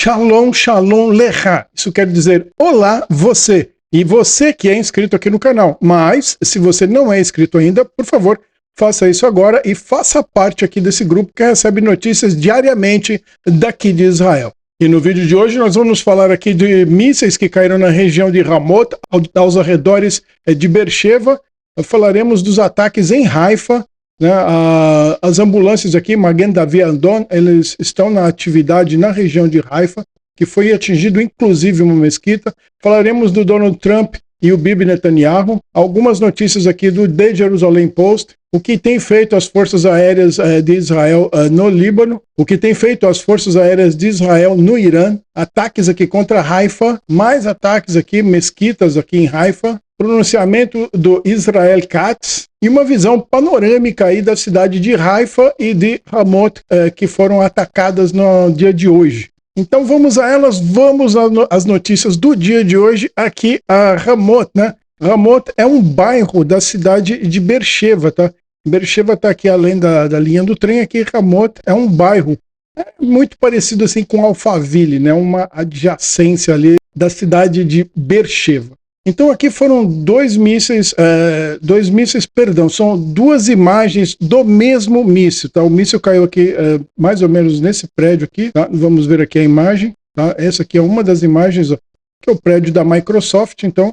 Shalom, shalom lecha. Isso quer dizer olá você. E você que é inscrito aqui no canal. Mas, se você não é inscrito ainda, por favor, faça isso agora e faça parte aqui desse grupo que recebe notícias diariamente daqui de Israel. E no vídeo de hoje nós vamos falar aqui de mísseis que caíram na região de Ramot, aos arredores de Beersheba. Falaremos dos ataques em Haifa, né? As ambulâncias aqui, Magen Davi Adon, eles estão na atividade na região de Haifa, que foi atingido inclusive uma mesquita. Falaremos do Donald Trump e o Bibi Netanyahu. Algumas notícias aqui do The Jerusalem Post. O que tem feito as forças aéreas de Israel no Líbano, o que tem feito as forças aéreas de Israel no Irã, ataques aqui contra Haifa, mais ataques aqui, mesquitas aqui em Haifa, pronunciamento do Israel Katz e uma visão panorâmica aí da cidade de Haifa e de Ramot que foram atacadas no dia de hoje. Então vamos a elas, vamos às notícias do dia de hoje aqui a Ramot, né? Ramot é um bairro da cidade de Beersheba, tá? Beersheba está aqui além da linha do trem, aqui Ramot é um bairro muito parecido assim com Alphaville, né? Uma adjacência ali da cidade de Beersheba. Então aqui foram dois mísseis, são duas imagens do mesmo míssil, tá? O míssil caiu aqui mais ou menos nesse prédio aqui, tá? Vamos ver aqui a imagem, tá? Essa aqui é uma das imagens, ó, que é o prédio da Microsoft, então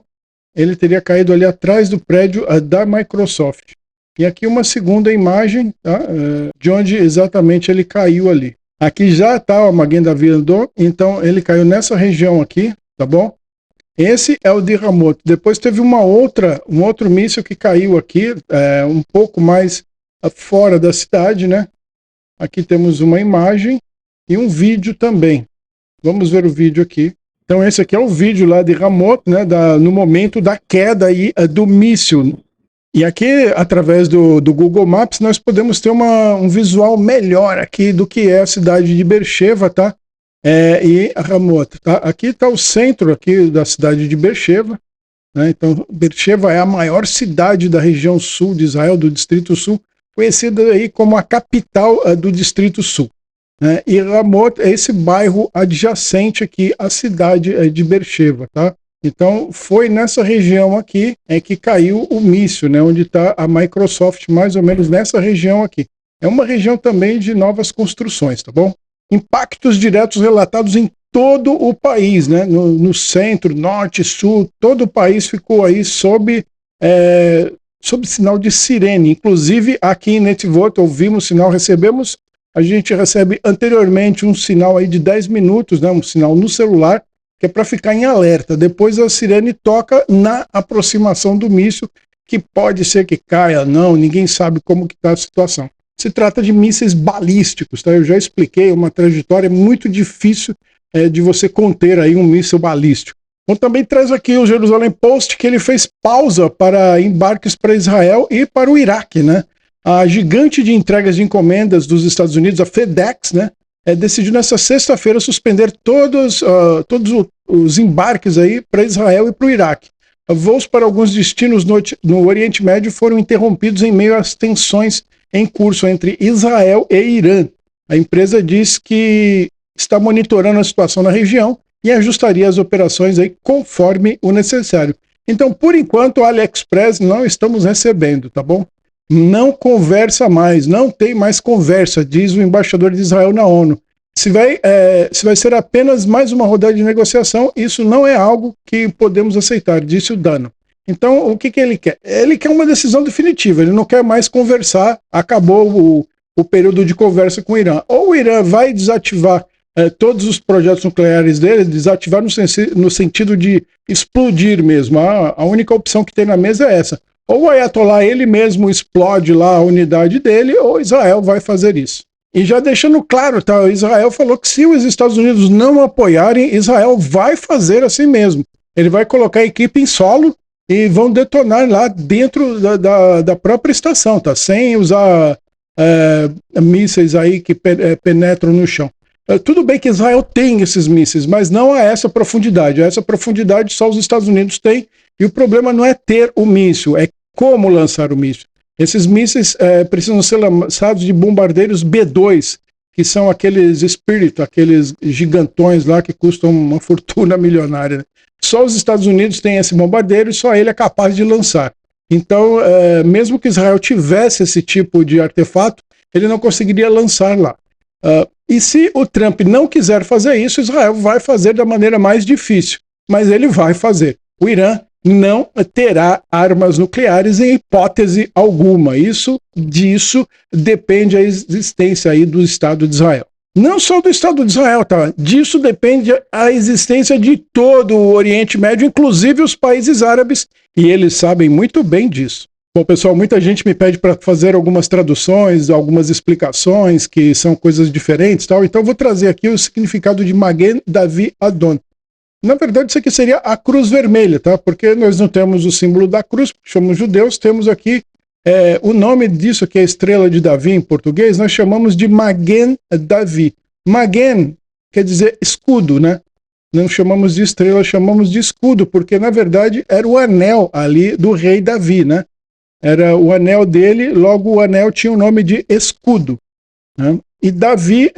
ele teria caído ali atrás do prédio da Microsoft. E aqui uma segunda imagem, tá? De onde exatamente ele caiu ali. Aqui já está o Magen Davi Adon, então ele caiu nessa região aqui, tá bom? Esse é o de Ramot. Depois teve um outro míssil que caiu aqui, um pouco mais fora da cidade, né? Aqui temos uma imagem e um vídeo também. Vamos ver o vídeo aqui. Então esse aqui é o vídeo lá de Ramot, né? No momento da queda aí do míssil. E aqui, através do Google Maps, nós podemos ter um visual melhor aqui do que é a cidade de Beersheba, tá? E Ramot, tá? Aqui está o centro aqui da cidade de Beersheba, né? Então Beersheba é a maior cidade da região sul de Israel, do Distrito Sul, conhecida aí como a capital do Distrito Sul, né? E Ramot é esse bairro adjacente aqui à cidade de Beersheba, tá? Então foi nessa região aqui que caiu o míssil, né? Onde está a Microsoft, mais ou menos nessa região aqui. É uma região também de novas construções, tá bom? Impactos diretos relatados em todo o país, né? No centro, norte, sul, todo o país ficou aí sob sinal de sirene. Inclusive aqui em Netivot ouvimos sinal, a gente recebe anteriormente um sinal aí de 10 minutos, né? Um sinal no celular, que é para ficar em alerta. Depois a sirene toca na aproximação do míssil, que pode ser que caia, não, ninguém sabe como que está a situação. Se trata de mísseis balísticos, tá? Eu já expliquei, uma trajetória muito difícil de você conter aí um míssil balístico. Então também traz aqui o Jerusalem Post, que ele fez pausa para embarques para Israel e para o Iraque, né? A gigante de entregas de encomendas dos Estados Unidos, a FedEx, né? Decidiu nessa sexta-feira suspender todos os embarques aí para Israel e para o Iraque. Voos para alguns destinos no Oriente Médio foram interrompidos em meio às tensões em curso entre Israel e Irã. A empresa diz que está monitorando a situação na região e ajustaria as operações aí conforme o necessário. Então, por enquanto, o AliExpress não estamos recebendo, tá bom? Não conversa mais, não tem mais conversa, diz o embaixador de Israel na ONU. Se vai ser apenas mais uma rodada de negociação, isso não é algo que podemos aceitar, disse o Dano. Então, o que ele quer? Ele quer uma decisão definitiva, ele não quer mais conversar, acabou o período de conversa com o Irã. Ou o Irã vai desativar todos os projetos nucleares dele, desativar no sentido de explodir mesmo. A única opção que tem na mesa é essa. Ou o Ayatollah ele mesmo explode lá a unidade dele, ou Israel vai fazer isso. E já deixando claro, tá? Israel falou que se os Estados Unidos não apoiarem, Israel vai fazer assim mesmo. Ele vai colocar a equipe em solo e vão detonar lá dentro da própria estação, tá? Sem usar mísseis aí que penetram no chão. Tudo bem que Israel tem esses mísseis, mas não a essa profundidade. A essa profundidade só os Estados Unidos têm. E o problema não é ter o míssil, é como lançar o míssil. Esses mísseis precisam ser lançados de bombardeiros B-2, que são aqueles Spirit, aqueles gigantões lá que custam uma fortuna milionária. Né? Só os Estados Unidos têm esse bombardeiro e só ele é capaz de lançar. Então, mesmo que Israel tivesse esse tipo de artefato, ele não conseguiria lançar lá. E se o Trump não quiser fazer isso, Israel vai fazer da maneira mais difícil. Mas ele vai fazer. O Irã não terá armas nucleares em hipótese alguma. Disso depende a existência aí do Estado de Israel. Não só do Estado de Israel, tá? Disso depende a existência de todo o Oriente Médio, inclusive os países árabes, e eles sabem muito bem disso. Bom, pessoal, muita gente me pede para fazer algumas traduções, algumas explicações, que são coisas diferentes, tal. Então vou trazer aqui o significado de Magen Davi Adon. Na verdade, isso aqui seria a cruz vermelha, tá? Porque nós não temos o símbolo da cruz, porque somos judeus, temos aqui o nome disso, que é a estrela de Davi em português, nós chamamos de Magen Davi. Magen quer dizer escudo, né? Não chamamos de estrela, chamamos de escudo, porque na verdade era o anel ali do rei Davi, né? Era o anel dele, logo o anel tinha o nome de escudo. Né? E Davi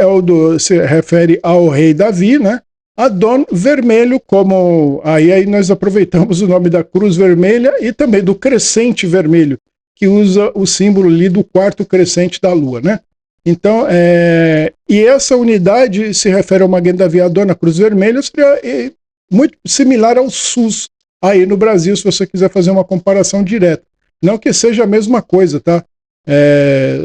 se refere ao rei Davi, né? Adon vermelho, como aí nós aproveitamos o nome da cruz vermelha e também do crescente vermelho, que usa o símbolo ali do quarto crescente da lua, né? Então, e essa unidade se refere ao Magen Davi Adon, a cruz vermelha, seria muito similar ao SUS aí no Brasil, se você quiser fazer uma comparação direta. Não que seja a mesma coisa, tá?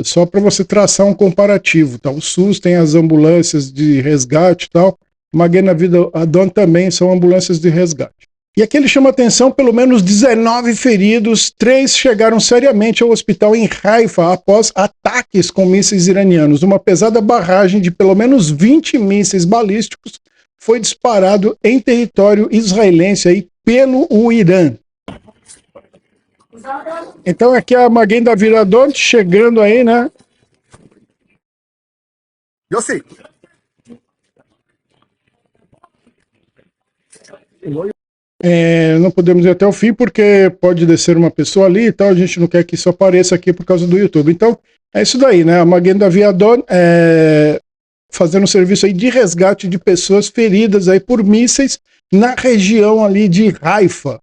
Só para você traçar um comparativo, tá? O SUS tem as ambulâncias de resgate e tal, Magen Davi Adon também são ambulâncias de resgate. E aqui ele chama atenção, pelo menos 19 feridos, 3 chegaram seriamente ao hospital em Haifa após ataques com mísseis iranianos. Uma pesada barragem de pelo menos 20 mísseis balísticos foi disparado em território israelense aí pelo Irã. Então aqui é a Magen Davi Adon chegando aí, né? Eu sei. Não podemos ir até o fim porque pode descer uma pessoa ali e tal, a gente não quer que isso apareça aqui por causa do YouTube. Então, é isso daí, né? A Magen Davi Adon fazendo um serviço aí de resgate de pessoas feridas aí por mísseis na região ali de Haifa.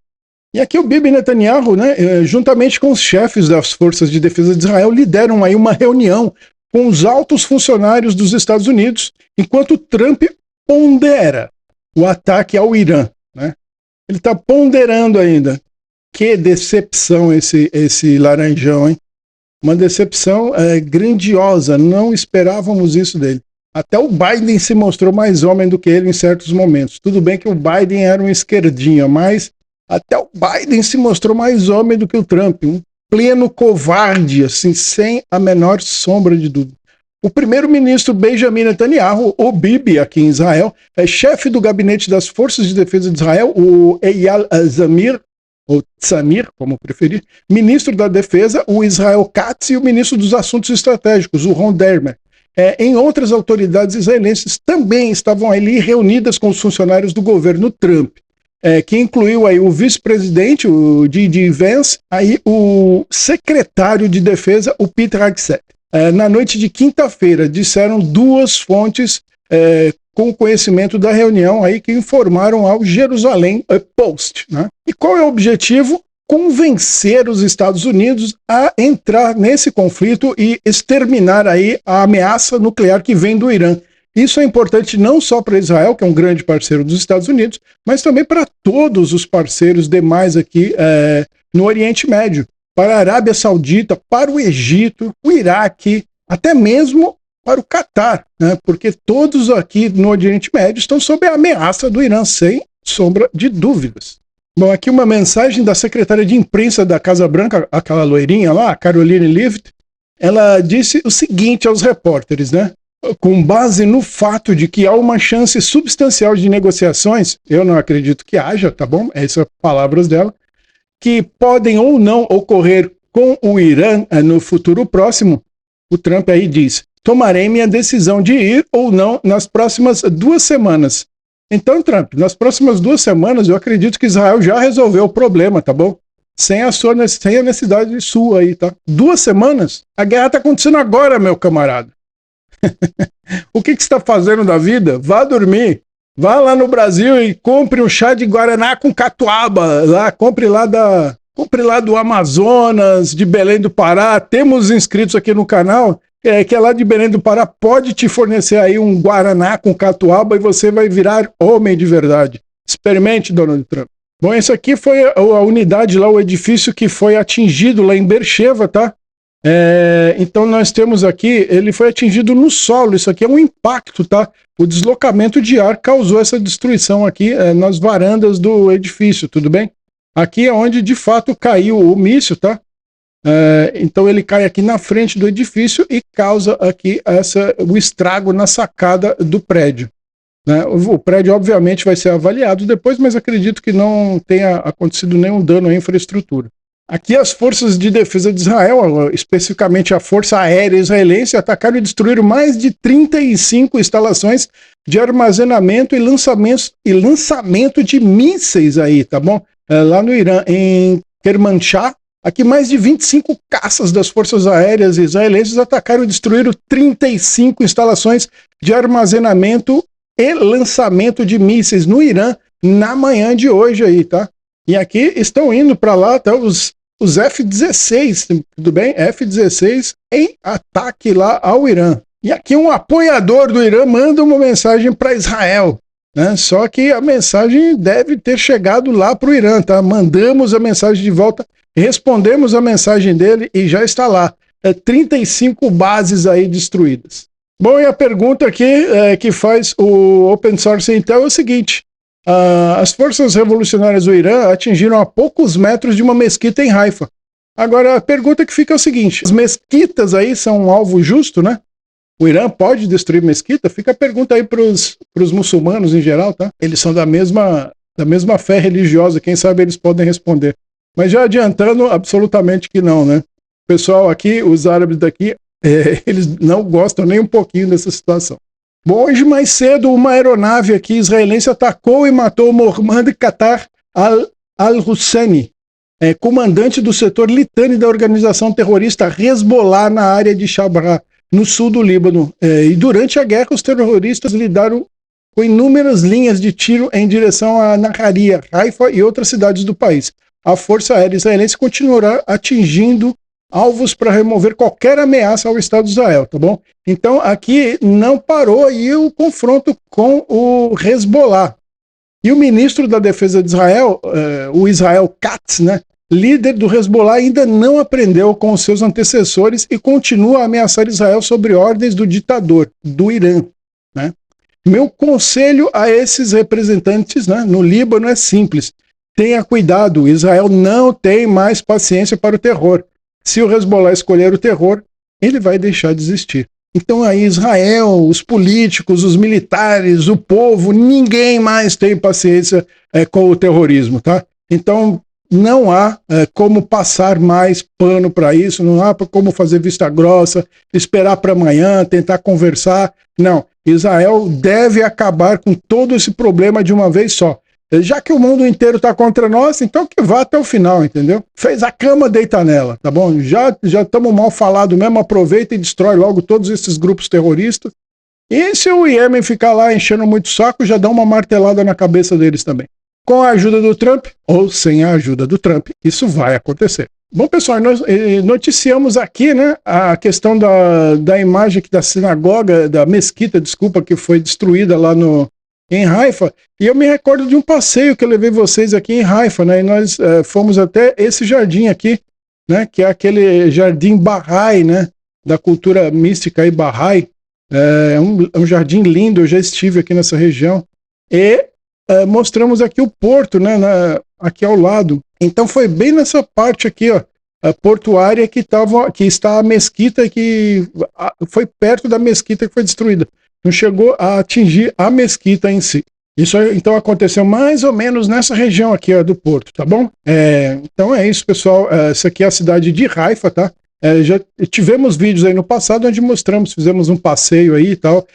E aqui o Bibi Netanyahu, né, juntamente com os chefes das forças de defesa de Israel, lideram aí uma reunião com os altos funcionários dos Estados Unidos, enquanto Trump pondera o ataque ao Irã, né? Ele está ponderando ainda. Que decepção esse laranjão, hein? Uma decepção grandiosa, não esperávamos isso dele. Até o Biden se mostrou mais homem do que ele em certos momentos. Tudo bem que o Biden era um esquerdinha, mas até o Biden se mostrou mais homem do que o Trump. Um pleno covarde, assim, sem a menor sombra de dúvida. O primeiro-ministro Benjamin Netanyahu, o Bibi, aqui em Israel, é chefe do gabinete das Forças de Defesa de Israel, o Eyal Zamir, ou Tzamir, como preferir, ministro da Defesa, o Israel Katz, e o ministro dos Assuntos Estratégicos, o Ron Dermer. Em outras autoridades israelenses também estavam ali reunidas com os funcionários do governo Trump, que incluiu aí o vice-presidente, o J.D. Vance, aí o secretário de Defesa, o Pete Hegseth. Na noite de quinta-feira, disseram duas fontes com conhecimento da reunião aí que informaram ao Jerusalém Post. Né? E qual é o objetivo? Convencer os Estados Unidos a entrar nesse conflito e exterminar aí a ameaça nuclear que vem do Irã. Isso é importante não só para Israel, que é um grande parceiro dos Estados Unidos, mas também para todos os parceiros demais aqui no Oriente Médio. Para a Arábia Saudita, para o Egito, o Iraque, até mesmo para o Catar, né? Porque todos aqui no Oriente Médio estão sob a ameaça do Irã, sem sombra de dúvidas. Bom, aqui uma mensagem da secretária de imprensa da Casa Branca, aquela loirinha lá, a Caroline Leavitt. Ela disse o seguinte aos repórteres, né? Com base no fato de que há uma chance substancial de negociações, eu não acredito que haja, tá bom? Essas são palavras dela, que podem ou não ocorrer com o Irã no futuro próximo, o Trump aí diz: tomarei minha decisão de ir ou não nas próximas 2 semanas. Então, Trump, nas próximas 2 semanas, eu acredito que Israel já resolveu o problema, tá bom? Sem a necessidade sua aí, tá? 2 semanas? A guerra tá acontecendo agora, meu camarada. O que você está fazendo da vida? Vá dormir. Vá lá no Brasil e compre um chá de Guaraná com catuaba. Lá, compre lá do Amazonas, de Belém do Pará. Temos inscritos aqui no canal, que é lá de Belém do Pará, pode te fornecer aí um Guaraná com catuaba e você vai virar homem de verdade. Experimente, Donald Trump. Bom, esse aqui foi a unidade lá, o edifício que foi atingido lá em Beersheba, tá? Então nós temos aqui, ele foi atingido no solo, isso aqui é um impacto, tá? O deslocamento de ar causou essa destruição aqui nas varandas do edifício, tudo bem? Aqui é onde de fato caiu o míssil, tá? Então ele cai aqui na frente do edifício e causa aqui o estrago na sacada do prédio. Né? O prédio obviamente vai ser avaliado depois, mas acredito que não tenha acontecido nenhum dano à infraestrutura. Aqui as forças de defesa de Israel, especificamente a Força Aérea Israelense, atacaram e destruíram mais de 35 instalações de armazenamento e lançamento de mísseis aí, tá bom? Lá no Irã, em Kermanshah, aqui mais de 25 caças das Forças Aéreas Israelenses atacaram e destruíram 35 instalações de armazenamento e lançamento de mísseis no Irã na manhã de hoje aí, tá? E aqui estão indo para lá, tá, os F-16, tudo bem? F-16 em ataque lá ao Irã. E aqui um apoiador do Irã manda uma mensagem para Israel, né? Só que a mensagem deve ter chegado lá para o Irã, tá? Mandamos a mensagem de volta, respondemos a mensagem dele e já está lá. 35 bases aí destruídas. Bom, e a pergunta aqui que faz o Open Source Intel é o seguinte: as forças revolucionárias do Irã atingiram a poucos metros de uma mesquita em Haifa. Agora, a pergunta que fica é o seguinte: as mesquitas aí são um alvo justo, né? O Irã pode destruir mesquita? Fica a pergunta aí para os muçulmanos em geral, tá? Eles são da mesma fé religiosa, quem sabe eles podem responder. Mas já adiantando, absolutamente que não, né? O pessoal aqui, os árabes daqui, eles não gostam nem um pouquinho dessa situação. Bom, hoje mais cedo uma aeronave aqui israelense atacou e matou Mohammad Qatar al-Husseini, comandante do setor Litani da organização terrorista Hezbollah na área de Shabra, no sul do Líbano. E durante a guerra os terroristas lidaram com inúmeras linhas de tiro em direção a Naharia, Haifa e outras cidades do país. A Força Aérea Israelense continuará atingindo alvos para remover qualquer ameaça ao Estado de Israel, tá bom? Então aqui não parou aí o confronto com o Hezbollah. E o ministro da Defesa de Israel, o Israel Katz, né, líder do Hezbollah, ainda não aprendeu com os seus antecessores e continua a ameaçar Israel sobre ordens do ditador, do Irã, né? Meu conselho a esses representantes, né, no Líbano é simples: tenha cuidado, Israel não tem mais paciência para o terror. Se o Hezbollah escolher o terror, ele vai deixar de existir. Então aí Israel, os políticos, os militares, o povo, ninguém mais tem paciência com o terrorismo, tá? Então não há como passar mais pano para isso, não há como fazer vista grossa, esperar para amanhã, tentar conversar. Não, Israel deve acabar com todo esse problema de uma vez só. Já que o mundo inteiro está contra nós, então que vá até o final, entendeu? Fez a cama, deita nela, tá bom? Já estamos mal falados mesmo, aproveita e destrói logo todos esses grupos terroristas. E se o Iêmen ficar lá enchendo muito saco, já dá uma martelada na cabeça deles também. Com a ajuda do Trump, ou sem a ajuda do Trump, isso vai acontecer. Bom, pessoal, nós noticiamos aqui, né, a questão da imagem aqui da sinagoga, da mesquita, desculpa, que foi destruída lá em Haifa, e eu me recordo de um passeio que eu levei vocês aqui em Haifa, né, e nós fomos até esse jardim aqui, né, que é aquele jardim Bahá'í, né, da cultura mística aí, Bahá'í. É um jardim lindo, eu já estive aqui nessa região, e mostramos aqui o porto, né, aqui ao lado. Então foi bem nessa parte aqui, ó, a portuária que está a mesquita, que foi perto da mesquita que foi destruída. Não chegou a atingir a mesquita em si. Isso então aconteceu mais ou menos nessa região aqui, ó, do porto, tá bom? Então é isso, pessoal. Essa aqui é a cidade de Haifa, tá? Já tivemos vídeos aí no passado onde mostramos, fizemos um passeio aí e tal.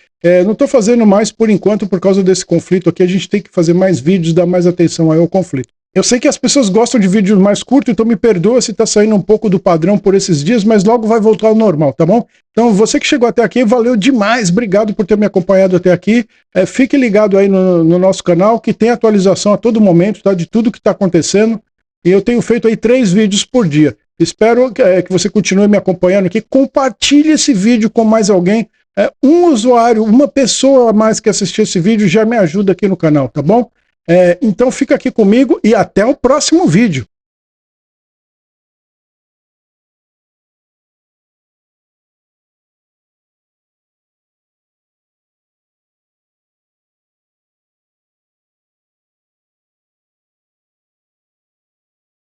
Não estou fazendo mais por enquanto por causa desse conflito aqui. A gente tem que fazer mais vídeos, dar mais atenção aí ao conflito. Eu sei que as pessoas gostam de vídeos mais curtos, então me perdoa se tá saindo um pouco do padrão por esses dias, mas logo vai voltar ao normal, tá bom? Então você que chegou até aqui, valeu demais, obrigado por ter me acompanhado até aqui. Fique ligado aí no nosso canal, que tem atualização a todo momento, tá? De tudo que tá acontecendo. E eu tenho feito aí 3 vídeos por dia. Espero que você continue me acompanhando aqui. Compartilhe esse vídeo com mais alguém. Um usuário, uma pessoa a mais que assistir esse vídeo já me ajuda aqui no canal, tá bom? Então fica aqui comigo e até o próximo vídeo.